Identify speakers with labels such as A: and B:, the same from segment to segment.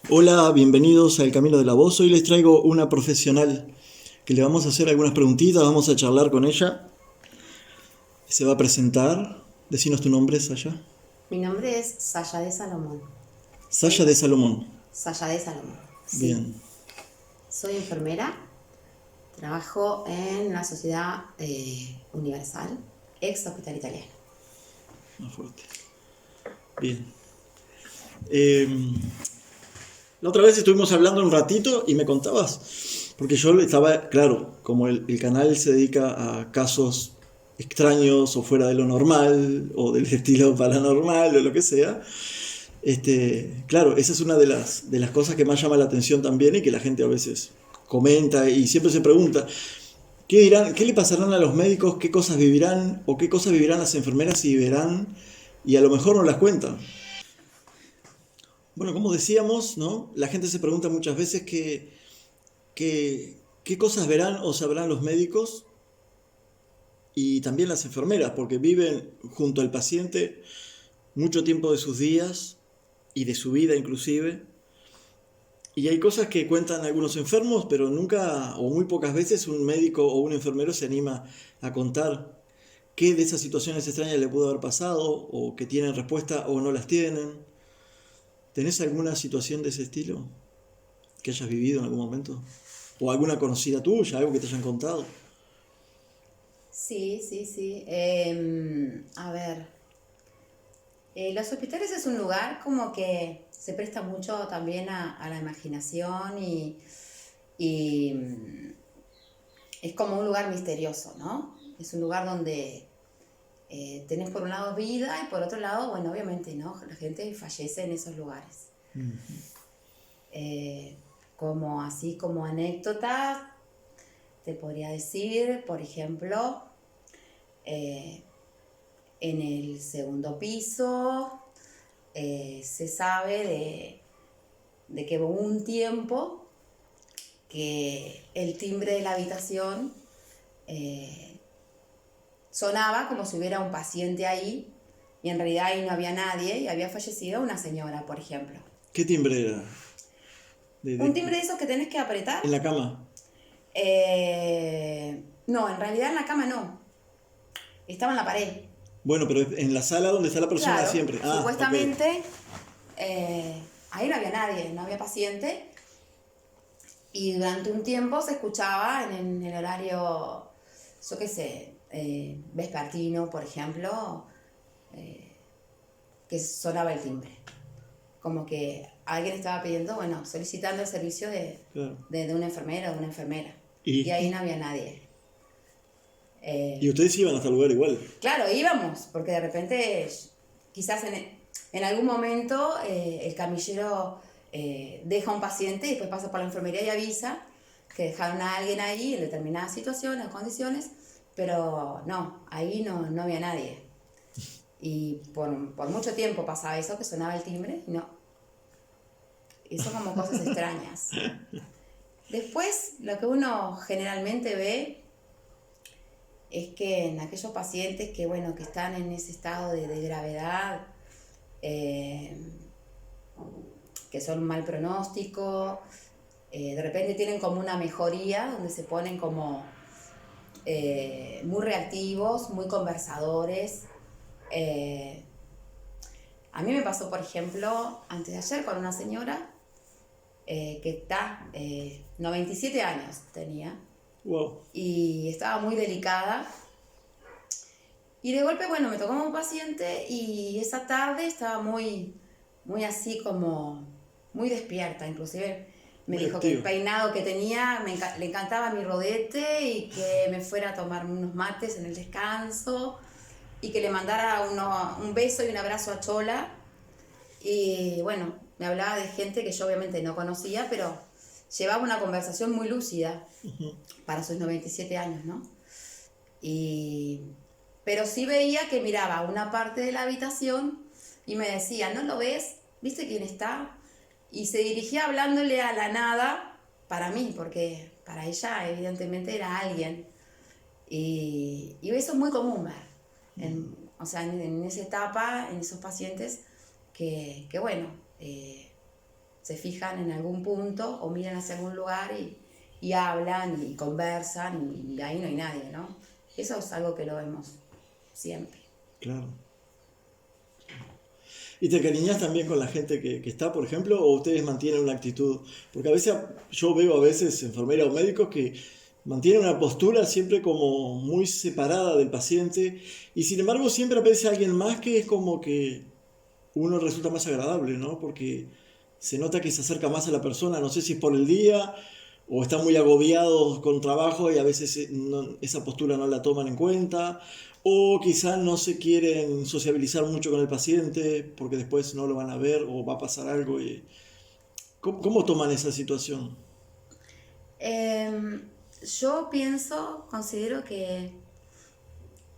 A: Hola, bienvenidos al Camino de la Voz. Hoy les traigo una profesional que le vamos a hacer algunas preguntitas, vamos a charlar con ella. Se va a presentar. Decinos tu nombre, Saya.
B: Mi nombre es Sayade Salomón.
A: Saya
B: Soy
A: de Salomón.
B: Sayade Salomón. Sí,
A: Bien.
B: soy enfermera. Trabajo en la Sociedad Universal, ex Hospital Italiano.
A: Más fuerte. Bien. Eh, la otra vez estuvimos hablando un ratito y me contabas, porque yo estaba, claro, como el canal se dedica a casos extraños o fuera de lo normal, o del estilo paranormal o lo que sea. Claro, esa es una de las cosas que más llama la atención también y que la gente a veces comenta y siempre se pregunta, ¿qué dirán, qué le pasarán a los médicos, qué cosas vivirán o qué cosas vivirán las enfermeras y verán y a lo mejor no las cuentan? Bueno, como decíamos, ¿no? La gente se pregunta muchas veces qué cosas verán o sabrán los médicos y también las enfermeras, porque viven junto al paciente mucho tiempo de sus días y de su vida inclusive. Y hay cosas que cuentan algunos enfermos, pero nunca o muy pocas veces un médico o un enfermero se anima a contar qué de esas situaciones extrañas le pudo haber pasado, o que tienen respuesta o no las tienen. ¿Tenés alguna situación de ese estilo que hayas vivido en algún momento? ¿O alguna conocida tuya, algo que te hayan contado?
B: Sí, sí, sí. A ver, los hospitales es un lugar como que se presta mucho también a la imaginación y es como un lugar misterioso, ¿no? Es un lugar donde tenés por un lado vida y por otro lado, bueno, obviamente, ¿no? La gente fallece en esos lugares. Eh, Como así como anécdota, te podría decir, por ejemplo, eh, en el segundo piso se sabe de que hubo un tiempo que el timbre de la habitación eh, sonaba como si hubiera un paciente ahí y en realidad ahí no había nadie y había fallecido una señora, por ejemplo.
A: ¿Qué timbre era? De,
B: Un
A: de-
B: timbre de esos que tenés que apretar.
A: en la cama.
B: No, en realidad en la cama no. Estaba en la pared.
A: Bueno, pero en la sala donde está la persona de
B: Claro,
A: siempre. Ah, ok.
B: supuestamente ahí no había nadie, no había paciente. Y durante un tiempo se escuchaba en el horario, yo qué sé, vespertino, por ejemplo, que sonaba el timbre. Como que alguien estaba pidiendo, bueno, solicitando el servicio
A: Claro.
B: de una enfermera o de una enfermera. Y ahí no
A: Y,
B: había nadie.
A: y ustedes iban hasta el lugar igual.
B: Claro, íbamos, porque de repente, quizás en algún momento el camillero deja a un paciente y después pasa por la enfermería y avisa que dejaron a alguien ahí en determinadas situaciones o condiciones, pero no, ahí no había nadie. Y por mucho tiempo pasaba eso, que sonaba el timbre, y no. Y son como cosas extrañas. Después, lo que uno generalmente ve es que en aquellos pacientes que, bueno, que están en ese estado de gravedad, eh, que son un mal pronóstico, de repente tienen como una mejoría donde se ponen como muy reactivos, muy conversadores. Eh, a mí me pasó, por ejemplo, antes de ayer con una señora que está, 97 años tenía,
A: Wow.
B: y estaba muy delicada. Y de golpe, bueno, me tocó un paciente y esa tarde estaba muy así como, muy despierta. Inclusive me
A: Muy
B: dijo que el
A: activo.
B: peinado que tenía, le encantaba mi rodete y que me fuera a tomar unos mates en el descanso y que le mandara un beso y un abrazo a Chola. Y bueno, me hablaba de gente que yo obviamente no conocía, pero llevaba una conversación muy lúcida para sus 97 años, ¿no? Y, pero sí veía que miraba una parte de la habitación y me decía, ¿no lo ves? ¿Viste quién está? Y se dirigía hablándole a la nada para mí, porque para ella evidentemente era alguien. Y eso es muy común ver. O sea, en esa etapa, en esos pacientes que bueno, se fijan en algún punto o miran hacia algún lugar y hablan y conversan y ahí no hay nadie, ¿no? Eso es algo que lo vemos siempre.
A: Claro. ¿Y te encariñas también con la gente que está, por ejemplo, o ustedes mantienen una actitud? Porque a veces yo veo a veces enfermeras o médicos que mantienen una postura siempre como muy separada del paciente y sin embargo siempre aparece alguien más que es como que uno resulta más agradable, ¿no? Porque se nota que se acerca más a la persona, no sé si es por el día o están muy agobiados con trabajo y a veces esa postura no la toman en cuenta, o quizás no se quieren sociabilizar mucho con el paciente porque después no lo van a ver o va a pasar algo. ¿Cómo toman esa situación?
B: Yo considero que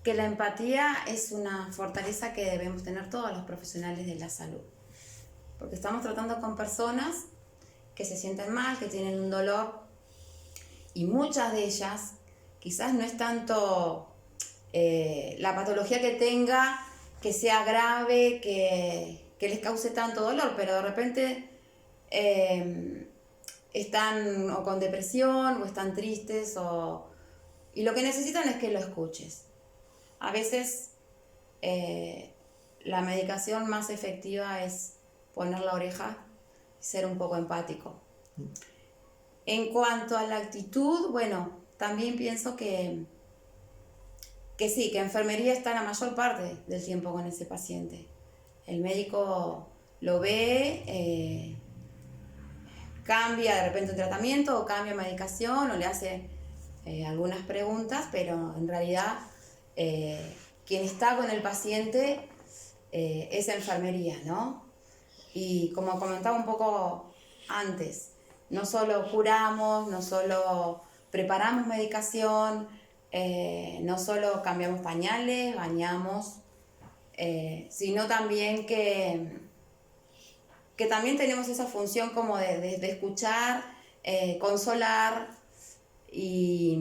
B: la empatía es una fortaleza que debemos tener todos los profesionales de la salud, porque estamos tratando con personas que se sienten mal, que tienen un dolor, y muchas de ellas quizás no es tanto la patología que tenga, que sea grave, que les cause tanto dolor, pero de repente están o con depresión o están tristes y lo que necesitan es que lo escuches. A veces la medicación más efectiva es poner la oreja y ser un poco empático. En cuanto a la actitud, bueno, también pienso que sí, que enfermería está la mayor parte del tiempo con ese paciente. El médico lo ve, cambia de repente un tratamiento o cambia medicación o le hace algunas preguntas, pero en realidad quien está con el paciente es enfermería, ¿no? Y como comentaba un poco antes, no solo curamos, no solo preparamos medicación, no solo cambiamos pañales, bañamos, sino también que también tenemos esa función como de escuchar, consolar y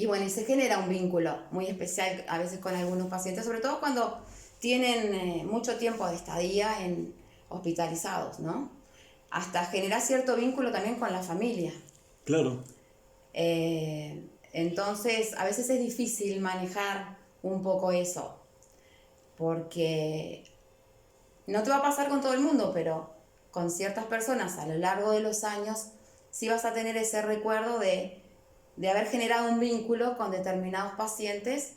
B: bueno, y se genera un vínculo muy especial a veces con algunos pacientes, sobre todo cuando tienen mucho tiempo de estadía hospitalizados, ¿no? Hasta generar cierto vínculo también con la familia.
A: Claro.
B: Entonces, a veces es difícil manejar un poco eso, porque no te va a pasar con todo el mundo, pero con ciertas personas a lo largo de los años sí vas a tener ese recuerdo de haber generado un vínculo con determinados pacientes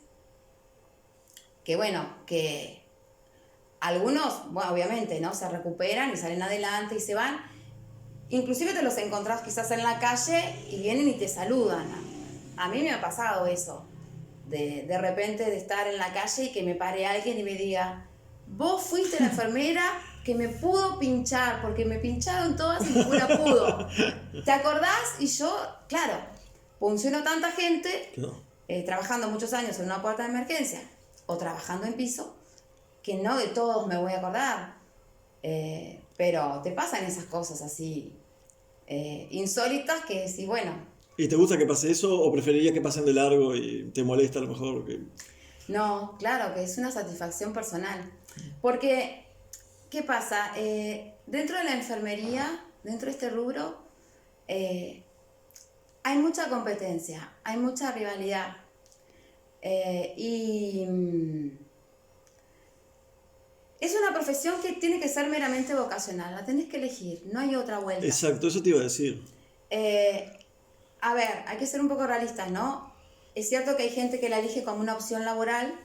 B: que, bueno, que algunos, bueno, obviamente, ¿no? Se recuperan y salen adelante y se van. Inclusive te los encontrás quizás en la calle y vienen y te saludan. A mí me ha pasado eso, de repente de estar en la calle y que me pare alguien y me diga: vos fuiste la enfermera que me pudo pinchar, porque me pincharon todas y ninguna pudo. ¿Te acordás? Y yo, claro, funcionó tanta gente,
A: Claro.
B: trabajando muchos años en una puerta de emergencia o trabajando en piso, que no de todos me voy a acordar. Pero te pasan esas cosas así insólitas que decís, bueno.
A: ¿Y te gusta que pase eso o preferirías que pasen de largo y te molesta a lo mejor?
B: No, claro, que es una satisfacción personal. Porque, ¿qué pasa? Dentro de la enfermería, dentro de este rubro, hay mucha competencia, hay mucha rivalidad. Es una profesión que tiene que ser meramente vocacional, la tenés que elegir, no hay otra vuelta.
A: Exacto, eso te iba a decir.
B: A ver, hay que ser un poco realistas, ¿no? Es cierto que hay gente que la elige como una opción laboral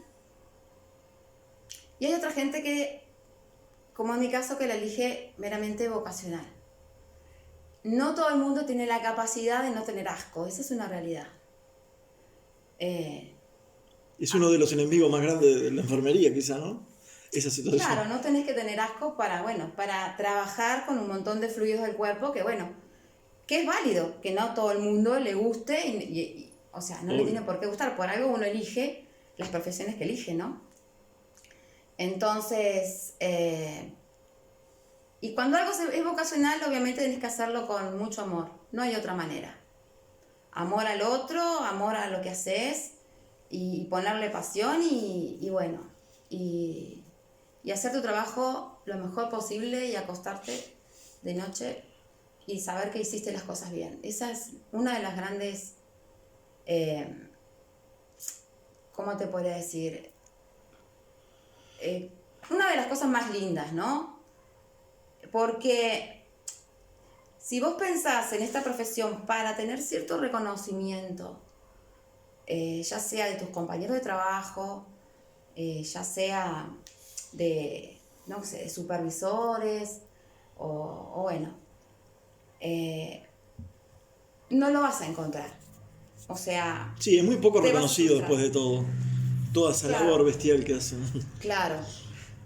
B: y hay otra gente que, como en mi caso, que la elige meramente vocacional. No todo el mundo tiene la capacidad de no tener asco, esa es una realidad.
A: Es uno de los enemigos más grandes de la enfermería, quizá, ¿no? Esa situación.
B: Claro, no tenés que tener asco para trabajar con un montón de fluidos del cuerpo que es válido, que no todo el mundo le guste, o sea, no le tiene por qué gustar, por algo uno elige las profesiones que elige, ¿no? Entonces, y cuando algo es vocacional, obviamente tenés que hacerlo con mucho amor, no hay otra manera. Amor al otro, amor a lo que haces, y ponerle pasión y hacer tu trabajo lo mejor posible y acostarte de noche y saber que hiciste las cosas bien. Esa es una de las grandes, ¿cómo te podría decir? Una de las cosas más lindas, ¿no? Porque si vos pensás en esta profesión para tener cierto reconocimiento, ya sea de tus compañeros de trabajo, ya sea de, no sé, de supervisores, o bueno, no lo vas a encontrar. O sea,
A: Sí, es muy poco
B: te vas a
A: reconocido
B: frustrar.
A: después de todo. Toda esa
B: Claro,
A: labor bestial que hacen.
B: claro.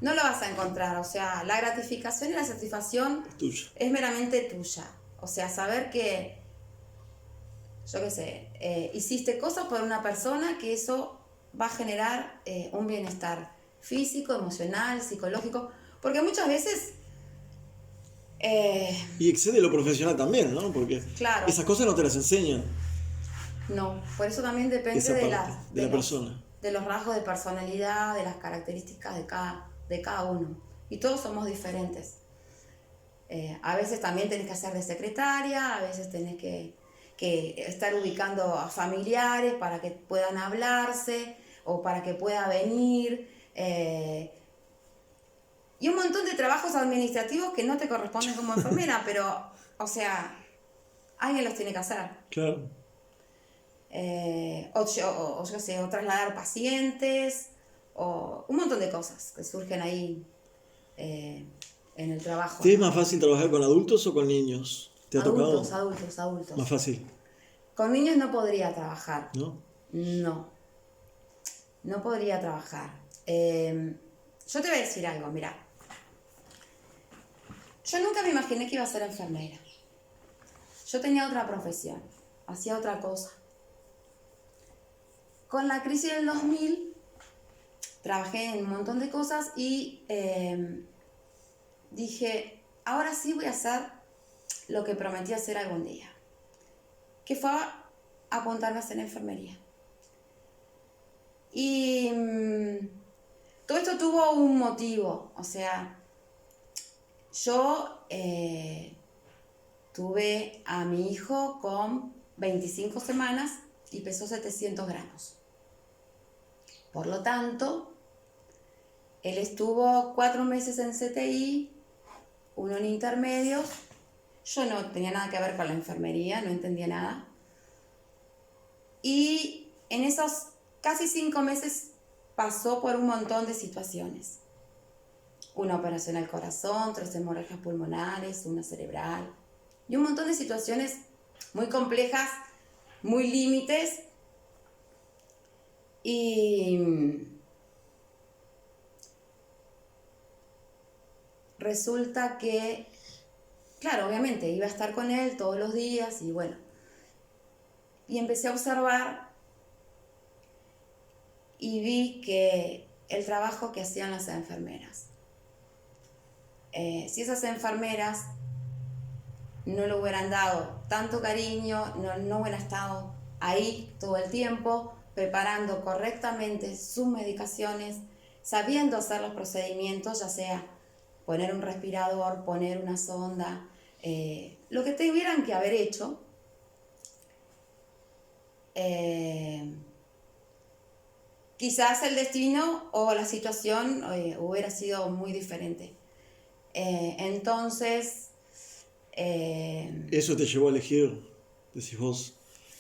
B: No lo vas a encontrar. O sea, la gratificación y la satisfacción
A: Es tuya.
B: es meramente tuya. O sea, saber que, yo qué sé, hiciste cosas por una persona, que eso va a generar un bienestar físico, emocional, psicológico. Porque muchas veces, eh,
A: Y excede lo profesional también, ¿no? Porque
B: claro,
A: esas cosas no te las enseñan,
B: no. Por eso también depende
A: esa
B: de,
A: parte, de la persona.
B: de los rasgos de personalidad, de las características de cada uno. Y todos somos diferentes. A veces también tenés que hacer de secretaria, a veces tenés que estar ubicando a familiares para que puedan hablarse o para que pueda venir. Y un montón de trabajos administrativos que no te corresponden como enfermera, pero, o sea, alguien los tiene que hacer.
A: Claro.
B: O yo sé, o trasladar pacientes, o un montón de cosas que surgen ahí en el trabajo,
A: ¿Te es
B: ¿no?
A: más fácil trabajar con adultos o con niños? ¿Te ha
B: Adultos,
A: tocado?
B: adultos,
A: Más
B: adultos.
A: fácil,
B: Con niños no podría trabajar.
A: ¿no?
B: No, no podría trabajar. Yo te voy a decir algo, mira. Yo nunca me imaginé que iba a ser enfermera. Yo tenía otra profesión, hacía otra cosa. Con la crisis del 2000 trabajé en un montón de cosas y dije, ahora sí voy a hacer lo que prometí hacer algún día, que fue apuntarme a hacer enfermería. Y todo esto tuvo un motivo, o sea, yo tuve a mi hijo con 25 semanas y pesó 700 gramos. Por lo tanto, él estuvo 4 meses en CTI, uno en intermedios. Yo no tenía nada que ver con la enfermería, no entendía nada. Y en esos casi 5 meses pasó por un montón de situaciones. Una operación al corazón, 3 hemorragias pulmonares, una cerebral. Y un montón de situaciones muy complejas, muy límites. Y resulta que, claro, obviamente iba a estar con él todos los días y bueno. Y empecé a observar y vi que el trabajo que hacían las enfermeras. Si esas enfermeras no le hubieran dado tanto cariño, no hubieran estado ahí todo el tiempo, preparando correctamente sus medicaciones, sabiendo hacer los procedimientos, ya sea poner un respirador, poner una sonda, lo que tuvieran que haber hecho, quizás el destino o la situación hubiera sido muy diferente. Entonces,
A: Eso te llevó a elegir, decís vos.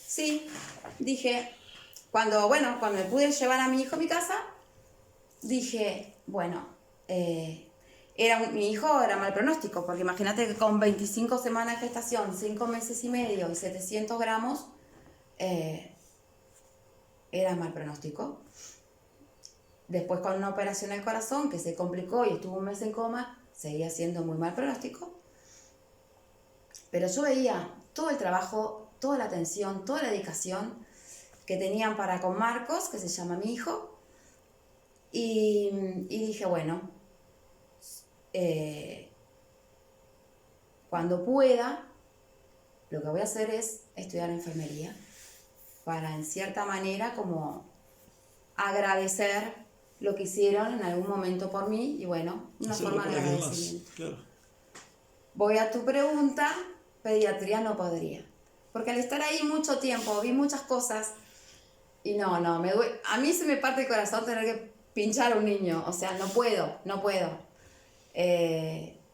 B: sí, dije, cuando me pude llevar a mi hijo a mi casa, dije, bueno, mi hijo era mal pronóstico, porque imagínate que con 25 semanas de gestación, 5 meses y medio y 700 gramos, era mal pronóstico. Después con una operación al corazón que se complicó y estuvo 1 mes en coma, seguía siendo muy mal pronóstico. Pero yo veía todo el trabajo, toda la atención, toda la dedicación que tenían para con Marcos, que se llama mi hijo, y dije, bueno, cuando pueda, lo que voy a hacer es estudiar enfermería para en cierta manera como agradecer lo que hicieron en algún momento por mí y bueno, una
A: Hacerlo
B: forma
A: por
B: de
A: los demás,
B: agradecimiento.
A: claro.
B: voy a tu pregunta, pediatría no podría. Porque al estar ahí mucho tiempo, vi muchas cosas y a mí se me parte el corazón tener que pinchar a un niño. O sea, no puedo.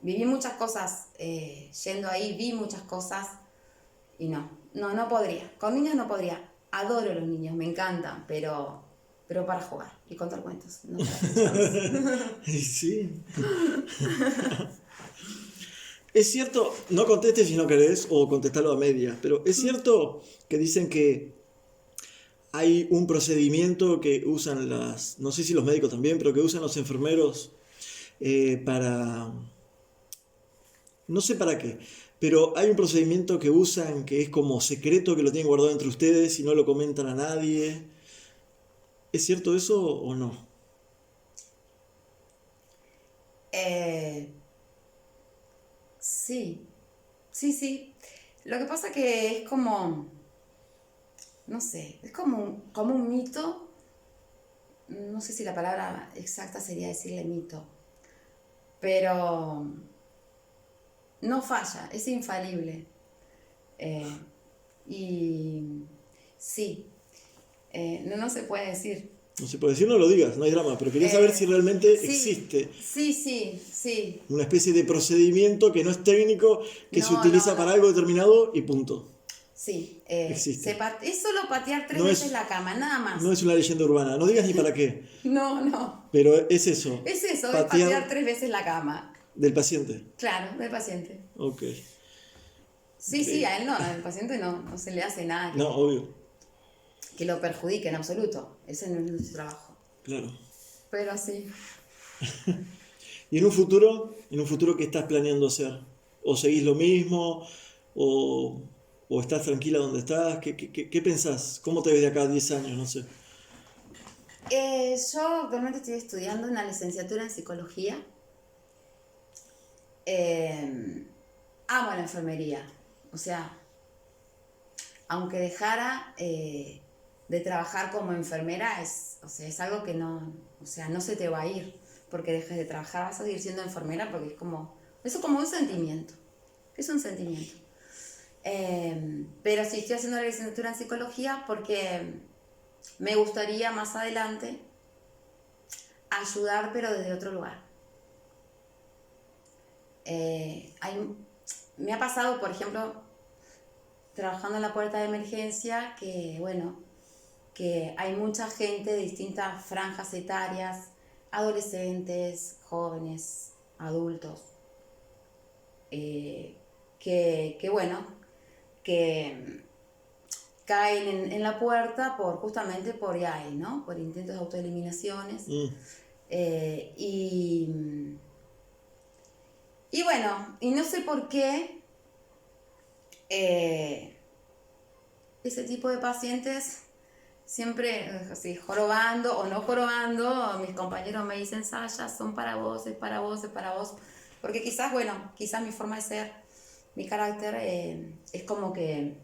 B: Viví muchas cosas yendo ahí, vi muchas cosas y no podría. Con niños no podría. Adoro los niños, me encantan, pero para jugar y contar cuentos, no para pincharlos.
A: Sí. Es cierto, no contestes si no querés o contestalo a medias, pero es cierto que dicen que hay un procedimiento que usan no sé si los médicos también, pero que usan los enfermeros para, no sé para qué, pero hay un procedimiento que usan que es como secreto, que lo tienen guardado entre ustedes y no lo comentan a nadie. ¿Es cierto eso o no?
B: Sí. Lo que pasa que es como, no sé, es como un mito. No sé si la palabra exacta sería decirle mito, pero no falla, es infalible. Y sí, no se puede decir.
A: No se puede decir, no lo digas, no hay drama, pero quería saber si realmente existe
B: Sí.
A: una especie de procedimiento que no es técnico, que se
B: No,
A: utiliza para algo determinado y punto.
B: Sí,
A: Existe.
B: es solo patear 3
A: No
B: veces
A: es,
B: la cama, nada más.
A: no es una leyenda urbana, no digas ni para qué,
B: No.
A: pero es eso.
B: Es eso, es
A: Patear
B: patear 3 veces la cama.
A: del paciente.
B: Claro, del paciente.
A: Ok.
B: Sí, a él no, al paciente no se le hace nada
A: No, obvio.
B: que lo perjudique en absoluto. Ese no es nuestro trabajo.
A: Claro.
B: Pero sí.
A: ¿Y en un futuro qué estás planeando hacer? ¿O seguís lo mismo? ¿O estás tranquila donde estás? ¿Qué pensás? ¿Cómo te ves de acá a 10 años? No sé.
B: Yo actualmente estoy estudiando una licenciatura en psicología. Amo la enfermería. O sea, aunque dejara de trabajar como enfermera, es algo que no se te va a ir porque dejes de trabajar, vas a seguir siendo enfermera porque eso como un sentimiento. Es un sentimiento. Pero sí estoy haciendo la licenciatura en psicología porque me gustaría más adelante ayudar, pero desde otro lugar. Me ha pasado, por ejemplo, trabajando en la puerta de emergencia, que hay mucha gente de distintas franjas etarias, adolescentes, jóvenes, adultos, que caen en la puerta justamente por IAE, ¿no? Por intentos de autoeliminaciones. Y no sé por qué ese tipo de pacientes siempre así, jorobando o no jorobando, mis compañeros me dicen, Sasha, son para vos, es para vos. Porque quizás mi forma de ser, mi carácter es como que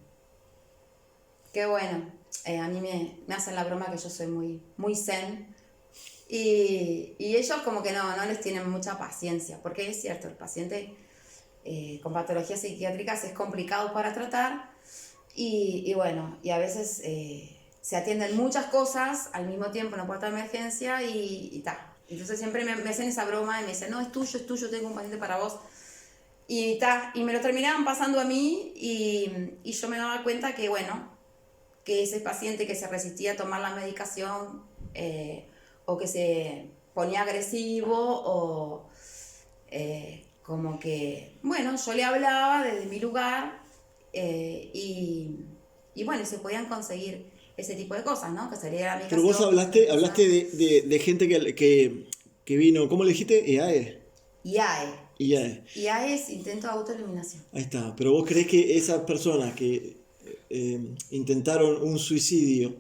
B: a mí me hacen la broma que yo soy muy, muy zen. Y ellos como que no les tienen mucha paciencia, porque es cierto, el paciente con patologías psiquiátricas es complicado para tratar y a veces se atienden muchas cosas al mismo tiempo en la puerta de emergencia y tal. Entonces siempre me hacen esa broma y me dicen, no, es tuyo, tengo un paciente para vos. Y me lo terminaban pasando a mí y yo me daba cuenta que ese paciente que se resistía a tomar la medicación o que se ponía agresivo o como que, yo le hablaba desde mi lugar y se podían conseguir ese tipo de cosas, ¿no? Que sería la medicación.
A: Pero vos hablaste de gente que vino, ¿cómo le dijiste? EAE. IAE.
B: IAE es intento de autoeliminación.
A: Ahí está. Pero vos creés que esas personas que intentaron un suicidio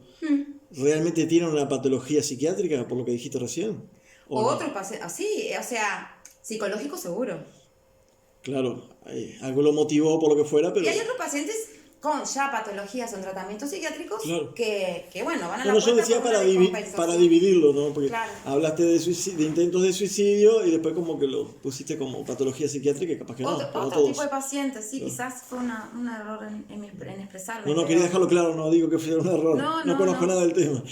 A: realmente tienen una patología psiquiátrica, por lo que dijiste recién?
B: O no? Otros pacientes, sí, o sea, psicológico seguro.
A: Claro, algo lo motivó por lo que fuera, pero...
B: Y hay otros pacientes con ya patologías o tratamientos psiquiátricos
A: Claro.
B: que bueno, van a la
A: Bueno, yo
B: puerta
A: decía
B: con una
A: para
B: descompensación.
A: dividirlo, ¿no? Porque
B: Claro.
A: hablaste de intentos de suicidio y después como que lo pusiste como patología psiquiátrica y capaz que no, para
B: Otro tipo de
A: todos.
B: pacientes, sí,
A: Claro.
B: quizás fue un error en expresarme.
A: No,
B: Pero
A: quería dejarlo claro, no digo que fuera un error.
B: no,
A: No
B: no,
A: conozco
B: no.
A: nada del tema.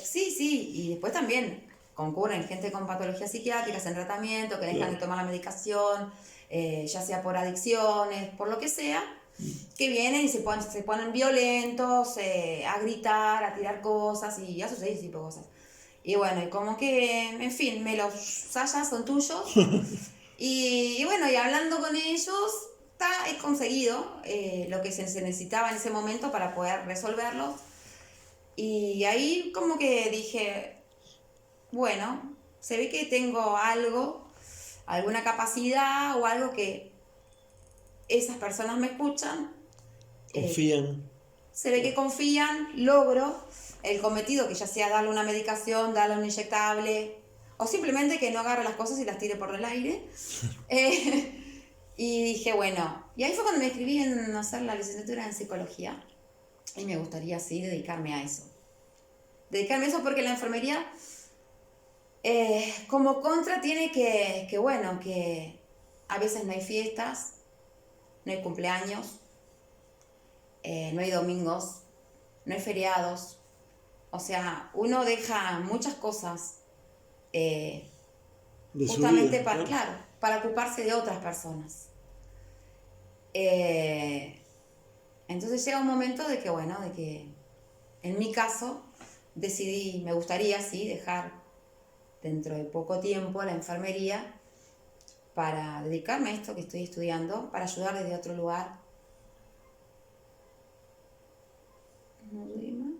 B: Sí, y después también concurren gente con patologías psiquiátricas en tratamiento, que dejan
A: Claro.
B: de tomar la medicación, ya sea por adicciones, por lo que sea, que vienen y se ponen violentos, a gritar, a tirar cosas y a suceder ese tipo de cosas. Y bueno, y como que, en fin, me los sayas son tuyos. Y bueno, y hablando con ellos, he conseguido lo que se necesitaba en ese momento para poder resolverlos. Y ahí como que dije, bueno, se ve que tengo algo, alguna capacidad o algo que esas personas me escuchan.
A: Confían.
B: Se ve que confían, logro el cometido, que ya sea darle una medicación, darle un inyectable, o simplemente que no agarre las cosas y las tire por el aire. Y dije, bueno, y ahí fue cuando me escribí en hacer la licenciatura en psicología. Y me gustaría, sí, dedicarme a eso. Dedicarme a eso porque la enfermería, como contra, tiene bueno, que a veces no hay fiestas, no hay cumpleaños, no hay domingos, no hay feriados. O sea, uno deja muchas cosas
A: De su
B: justamente
A: vida,
B: para,
A: claro.
B: claro, para ocuparse de otras personas. Entonces llega un momento de que, bueno, de que en mi caso decidí, me gustaría, sí, dejar dentro de poco tiempo la enfermería para dedicarme a esto que estoy estudiando, para ayudar desde otro lugar. ¿No doy más?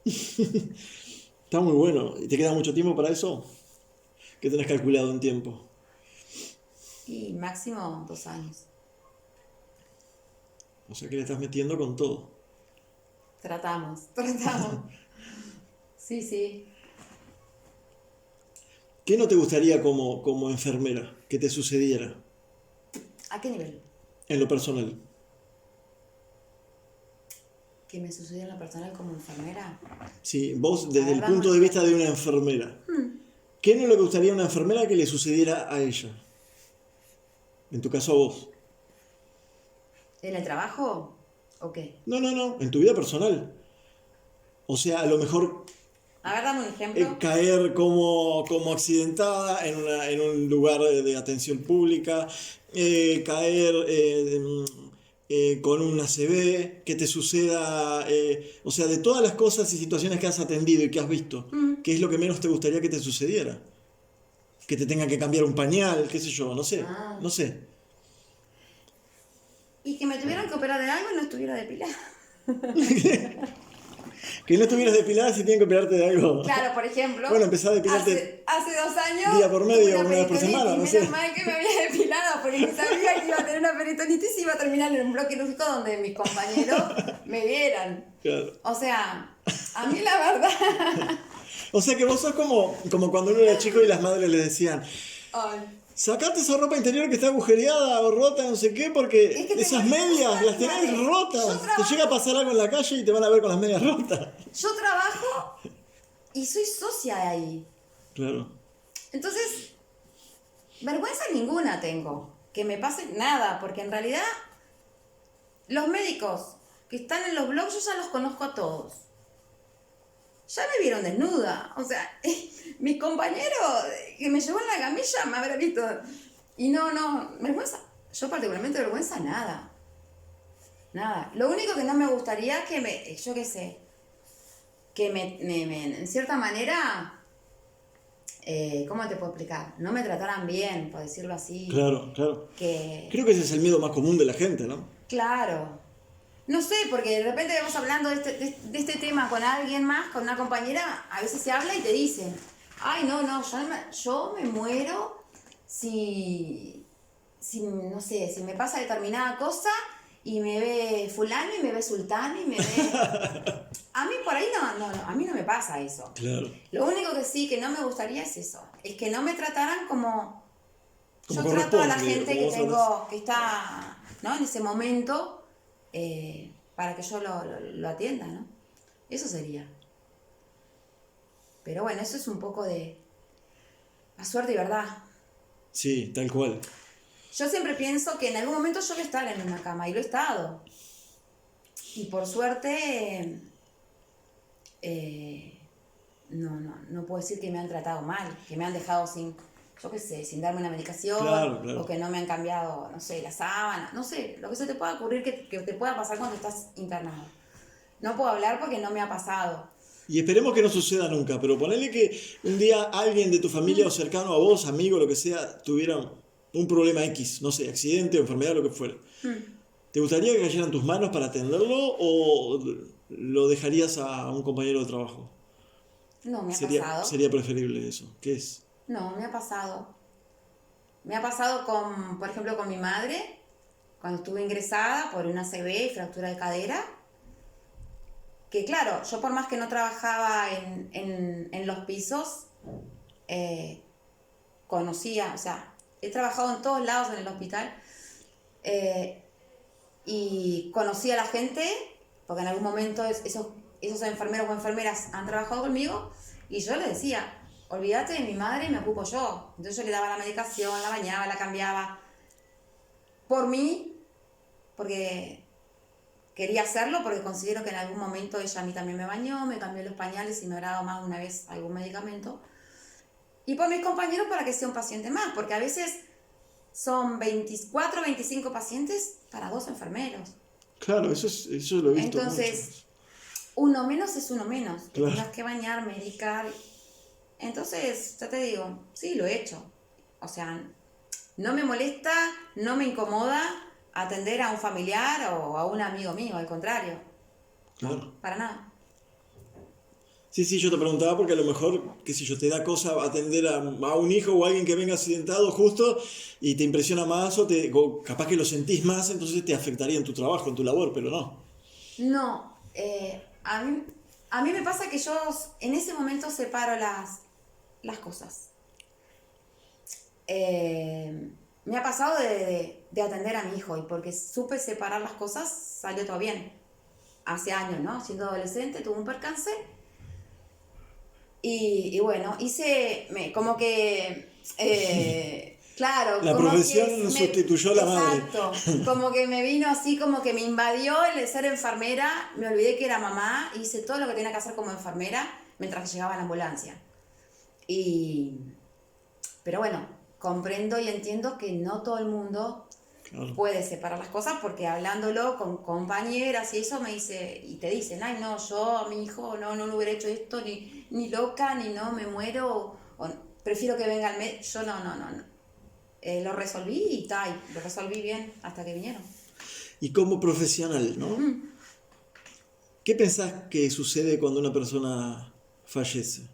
A: Está muy bueno. ¿Y te queda mucho tiempo para eso? ¿Qué tenés calculado en tiempo?
B: Y máximo 2 años.
A: O sea que le estás metiendo con todo.
B: Tratamos. Sí.
A: ¿Qué no te gustaría como enfermera que te sucediera
B: ¿A qué nivel?
A: en lo personal?
B: ¿Que me sucedió en lo personal como enfermera?
A: Sí, vos
B: La
A: desde el
B: verdad,
A: punto
B: no
A: de
B: sé.
A: vista de una enfermera. ¿Qué no le gustaría a una enfermera que le sucediera a ella? En tu caso a vos.
B: ¿En el trabajo? ¿O qué?
A: No, en tu vida personal. O sea, a lo mejor
B: A ver, dame un ejemplo.
A: caer como accidentada en un lugar de atención pública, caer con un ACV, que te suceda, o sea, de todas las cosas y situaciones que has atendido y que has visto, ¿qué es lo que menos te gustaría que te sucediera? Que te tenga que cambiar un pañal, qué sé yo, no sé,
B: Ah.
A: no sé.
B: Y que me tuvieran que operar de algo y no estuviera depilada.
A: Que no estuvieras depilada si tienen que operarte de algo.
B: Claro, por ejemplo,
A: Bueno, empezá a depilarte
B: hace 2 años
A: día por medio,
B: tuve
A: una vez por semana, no
B: peritonitis.
A: sé.
B: Menos mal que me había depilado porque ni sabía que iba a tener una peritonitis y iba a terminar en un bloque quirúrgico donde mis compañeros me vieran.
A: Claro.
B: O sea, a mí la verdad...
A: O sea que vos sos como cuando uno era chico y las madres le decían,
B: Ay,
A: sacate esa ropa interior que está agujereada o rota, no sé qué, porque
B: es que
A: esas medias las tenés
B: Imagínate,
A: rotas.
B: yo
A: Te
B: trabajo-
A: llega a pasar algo en la calle y te van a ver con las medias rotas.
B: yo trabajo y soy socia de ahí.
A: Claro.
B: Entonces, vergüenza ninguna tengo. Que me pase nada, porque en realidad los médicos que están en los blogs yo ya los conozco a todos. Ya me vieron desnuda. O sea, mi compañero que me llevó en la camilla me habrá visto. Y no, vergüenza. Yo particularmente vergüenza nada. Nada. Lo único que no me gustaría es que yo qué sé, que en cierta manera, ¿cómo te puedo explicar? No me trataran bien, por decirlo así.
A: Claro.
B: Que,
A: Creo que ese es el miedo más común de la gente, ¿no?
B: claro. No sé, porque de repente vamos hablando de este tema con alguien más, con una compañera, a veces se habla y te dicen, ay, no, yo me muero si, no sé, si me pasa determinada cosa y me ve fulano y me ve sultano y me ve... A mí por ahí no, a mí no me pasa eso.
A: Claro.
B: Lo único que sí que no me gustaría es eso, es que no me trataran como
A: Como
B: yo trato a la
A: corresponde,
B: gente
A: como
B: que
A: vos
B: tengo, que está, ¿no? En ese momento, para que yo lo atienda, ¿no? Eso sería. Pero bueno, eso es un poco de la suerte y verdad.
A: Sí, tal cual.
B: Yo siempre pienso que en algún momento yo voy a estar en una cama, y lo he estado. Y por suerte, no puedo decir que me han tratado mal, que me han dejado sin, yo qué sé, sin darme una medicación,
A: Claro, claro.
B: o que no me han cambiado, no sé, la sábana, no sé, lo que se te pueda ocurrir que te pueda pasar cuando estás internado. No puedo hablar porque no me ha pasado.
A: Y esperemos que no suceda nunca, pero ponele que un día alguien de tu familia o cercano a vos, amigo, lo que sea, tuviera un problema X, no sé, accidente, enfermedad, lo que fuera. ¿Te gustaría que cayera en tus manos para atenderlo o lo dejarías a un compañero de trabajo?
B: No, me ha
A: Sería,
B: pasado.
A: sería preferible eso. ¿Qué es?
B: No, me ha pasado. Me ha pasado con, por ejemplo, con mi madre, cuando estuve ingresada por una ACV y fractura de cadera, que claro, yo por más que no trabajaba en los pisos, conocía, o sea, he trabajado en todos lados en el hospital, y conocí a la gente, porque en algún momento esos enfermeros o enfermeras han trabajado conmigo, y yo les decía, olvídate de mi madre, me ocupo yo. Entonces yo le daba la medicación, la bañaba, la cambiaba, por mí, porque quería hacerlo, porque considero que en algún momento ella a mí también me bañó, me cambió los pañales y me habrá dado más de una vez algún medicamento. Y por mis compañeros para que sea un paciente más, porque a veces son 24, 25 pacientes para 2 enfermeros.
A: Claro, eso lo he visto
B: Entonces,
A: mucho.
B: uno menos es uno menos. Te
A: Claro.
B: tengas que bañar, medicar. Entonces, ya te digo, sí, lo he hecho. O sea, no me molesta, no me incomoda atender a un familiar o a un amigo mío, al contrario.
A: Claro.
B: No, para nada.
A: Sí, sí, yo te preguntaba porque a lo mejor, qué sé yo, te da cosa atender a un hijo o a alguien que venga accidentado justo y te impresiona más o capaz que lo sentís más, entonces te afectaría en tu trabajo, en tu labor, pero no.
B: No, a mí me pasa que yo en ese momento separo las cosas. Me ha pasado de atender a mi hijo, y porque supe separar las cosas salió todo bien. Hace años, ¿no? Siendo adolescente tuve un percance y bueno, como que, claro,
A: La
B: como
A: profesión sustituyó a la madre.
B: exacto, como que me vino así, como que me invadió el de ser enfermera, me olvidé que era mamá, hice todo lo que tenía que hacer como enfermera mientras que llegaba la ambulancia. Pero bueno, comprendo y entiendo que no todo el mundo
A: Claro.
B: puede separar las cosas, porque hablándolo con compañeras y eso te dicen, ay no, yo a mi hijo no lo hubiera hecho esto, ni loca, ni no, me muero, o prefiero que venga el médico. Yo no. Lo resolví y lo resolví bien hasta que vinieron.
A: Y como profesional, ¿no? ¿Qué pensás que sucede cuando una persona fallece?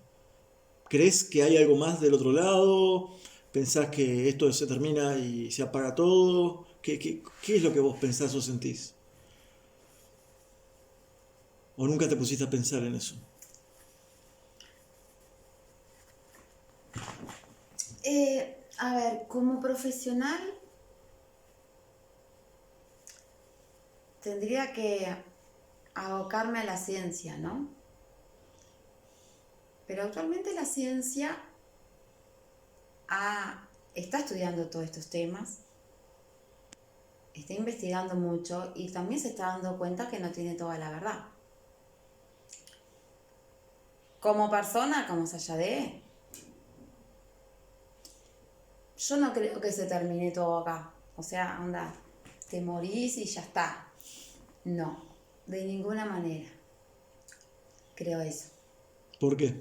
A: ¿Crees que hay algo más del otro lado? ¿Pensás que esto se termina y se apaga todo? ¿Qué es lo que vos pensás o sentís? ¿O nunca te pusiste a pensar en eso?
B: A ver, como profesional tendría que abocarme a la ciencia, ¿no? Pero actualmente la ciencia está estudiando todos estos temas, está investigando mucho y también se está dando cuenta que no tiene toda la verdad. Como persona, como Sayadé, yo no creo que se termine todo acá. O sea, anda, te morís y ya está. No, de ninguna manera. Creo eso.
A: ¿Por qué?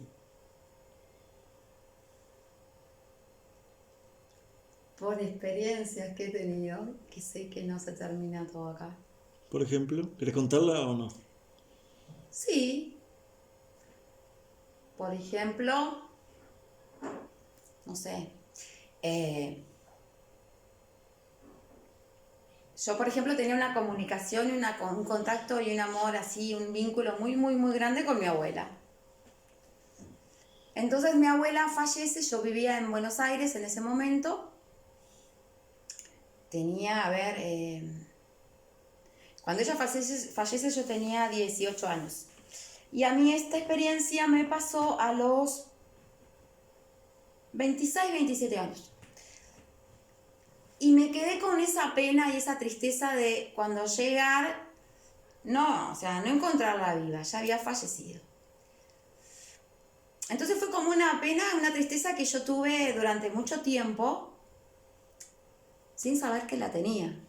B: Por experiencias que he tenido, que sé que no se termina todo acá.
A: Por ejemplo, ¿querés contarla o no?
B: Sí. Por ejemplo, no sé. Yo, por ejemplo, tenía una comunicación, un contacto y un amor así, un vínculo muy, muy, muy grande con mi abuela. Entonces mi abuela fallece, yo vivía en Buenos Aires en ese momento. Tenía, a ver, Cuando ella fallece yo tenía 18 años. Y a mí esta experiencia me pasó a los 26, 27 años. Y me quedé con esa pena y esa tristeza de cuando llegar, no encontrarla viva, ya había fallecido. Entonces fue como una pena, una tristeza que yo tuve durante mucho tiempo sin saber que la tenía.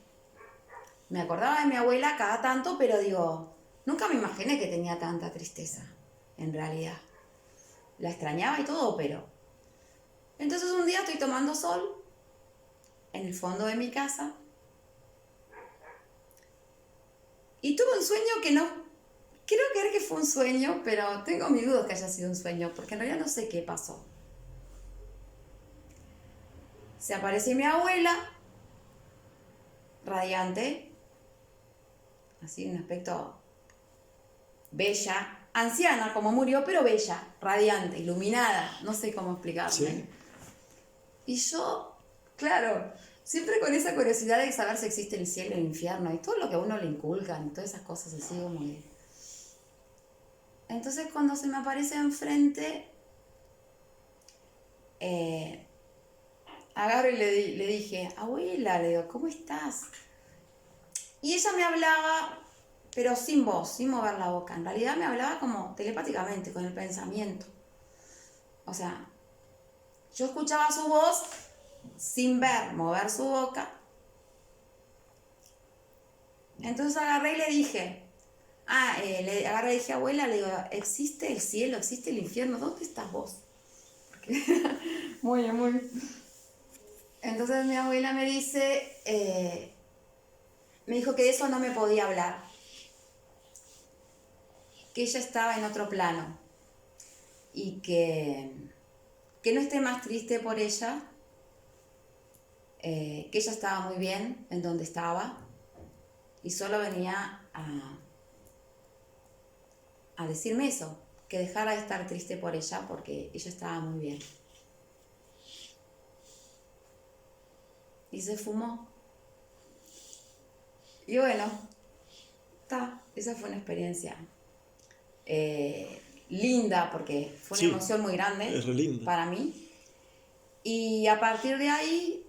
B: Me acordaba de mi abuela cada tanto, pero digo, nunca me imaginé que tenía tanta tristeza, en realidad. La extrañaba y todo, pero... Entonces un día estoy tomando sol en el fondo de mi casa y tuve un sueño que no... Quiero creer que fue un sueño, pero tengo mis dudas que haya sido un sueño, porque en realidad no sé qué pasó. Se aparece mi abuela, radiante, así un aspecto bella, anciana como murió, pero bella, radiante, iluminada, no sé cómo explicarme.
A: Sí.
B: Y yo, claro, siempre con esa curiosidad de saber si existe el cielo y el infierno y todo lo que a uno le inculcan y todas esas cosas así como que... Entonces cuando se me aparece enfrente, agarro y le dije, abuela, le digo, ¿cómo estás? Y ella me hablaba, pero sin voz, sin mover la boca. En realidad me hablaba como telepáticamente, con el pensamiento. O sea, yo escuchaba su voz sin ver, mover su boca. Entonces agarré y le dije, agarré y dije, abuela, le digo, ¿existe el cielo, existe el infierno? ¿Dónde estás vos? Porque muy. Entonces mi abuela me dice, me dijo que de eso no me podía hablar, que ella estaba en otro plano y que no esté más triste por ella, que ella estaba muy bien en donde estaba y solo venía a decirme eso, que dejara de estar triste por ella porque ella estaba muy bien. Y se fumó. Y bueno, esa fue una experiencia linda porque fue una emoción muy grande
A: es re linda
B: para mí. Y a partir de ahí,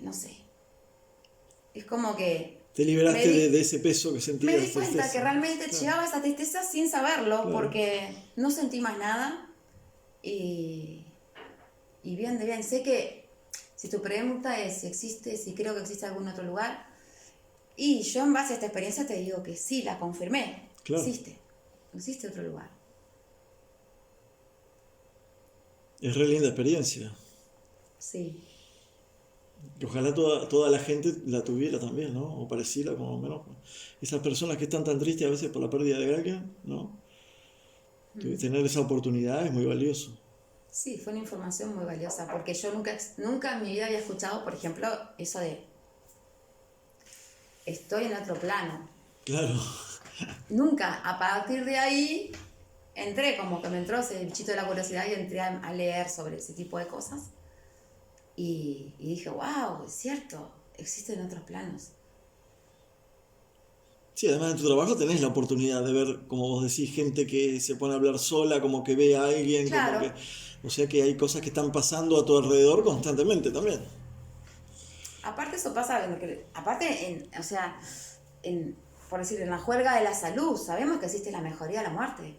B: no sé, es como que...
A: Te liberaste de ese peso que sentías.
B: Me di cuenta que realmente llevaba esa tristeza sin saberlo, porque no sentí más nada. Y bien de bien, sé que si tu pregunta es si creo que existe algún otro lugar, y yo en base a esta experiencia te digo que sí, la confirmé.
A: Claro.
B: Existe otro lugar.
A: Es re linda experiencia.
B: Sí.
A: Y ojalá toda la gente la tuviera también, ¿no? O pareciera, como menos. Esas personas que están tan tristes a veces por la pérdida de alguien, ¿no? Tener esa oportunidad es muy valioso.
B: Sí, fue una información muy valiosa, porque yo nunca en mi vida había escuchado, por ejemplo, eso de estoy en otro plano.
A: Claro.
B: Nunca. A partir de ahí entré, como que me entró ese bichito de la curiosidad y entré a leer sobre ese tipo de cosas. Y dije, wow, es cierto, existen otros planos.
A: Sí, además en tu trabajo tenés la oportunidad de ver, como vos decís, gente que se pone a hablar sola, como que ve a alguien,
B: Claro.
A: como que... O sea que hay cosas que están pasando a tu alrededor constantemente también.
B: Aparte eso pasa, por decir, en la juerga de la salud, sabemos que existe la mejoría de la muerte.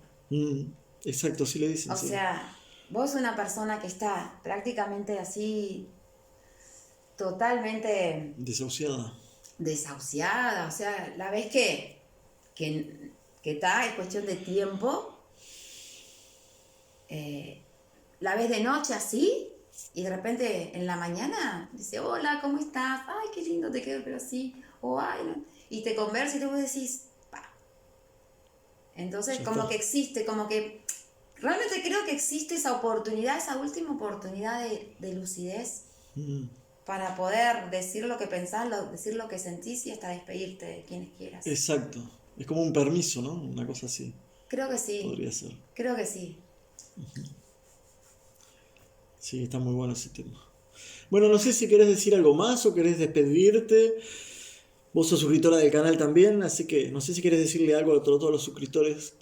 A: Exacto, sí le dicen.
B: O sea, vos una persona que está prácticamente así, totalmente
A: Desahuciada.
B: O sea, la ves que está, es cuestión de tiempo, la ves de noche así, y de repente en la mañana dice, hola, ¿cómo estás? Ay, qué lindo te quedó, pero así, o ay, no. Y te conversa y tú decís, pa. Entonces, como que existe, como que realmente creo que existe esa oportunidad, esa última oportunidad de lucidez para poder decir lo que pensás, decir lo que sentís y hasta despedirte de quienes quieras.
A: Exacto. Es como un permiso, ¿no? Una cosa así.
B: Creo que sí.
A: Podría ser.
B: Creo que sí.
A: Sí, está muy bueno ese tema. Bueno, no sé si querés decir algo más o querés despedirte. Vos sos suscriptora del canal también, así que no sé si querés decirle algo a todos los suscriptores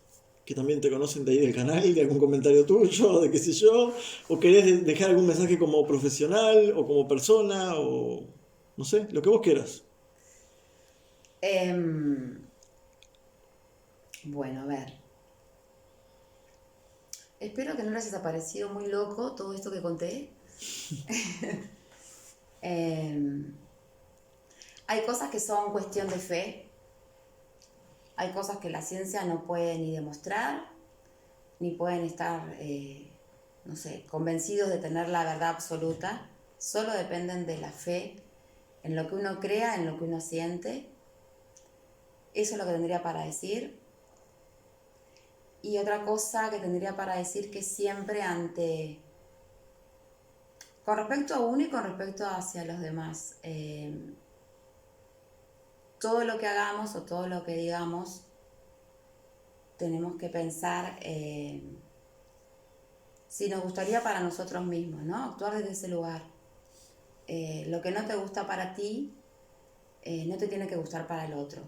A: que también te conocen de ahí del canal, de algún comentario tuyo, de qué sé yo, o querés dejar algún mensaje como profesional o como persona, o no sé, lo que vos quieras.
B: Em, bueno, a ver. Espero que no les haya parecido muy loco todo esto que conté. Em, Hay cosas que son cuestión de fe, hay cosas que la ciencia no puede ni demostrar, ni pueden estar, no sé, convencidos de tener la verdad absoluta, solo dependen de la fe, en lo que uno crea, en lo que uno siente. Eso es lo que tendría para decir. Y otra cosa que tendría para decir que siempre con respecto a uno y con respecto hacia los demás, todo lo que hagamos o todo lo que digamos, tenemos que pensar si nos gustaría para nosotros mismos, ¿no? Actuar desde ese lugar. Lo que no te gusta para ti, no te tiene que gustar para el otro.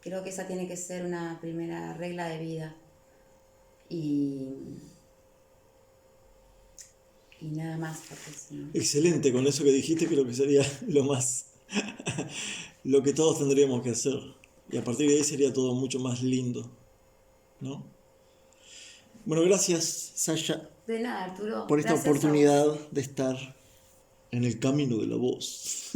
B: Creo que esa tiene que ser una primera regla de vida. Y, y nada más, porque si no...
A: Excelente, con eso que dijiste creo que sería lo más, lo que todos tendríamos que hacer. Y a partir de ahí sería todo mucho más lindo, ¿no? Bueno, gracias, Sasha,
B: De nada, Arturo.
A: por esta
B: Gracias a vos.
A: oportunidad de estar en el camino de la voz.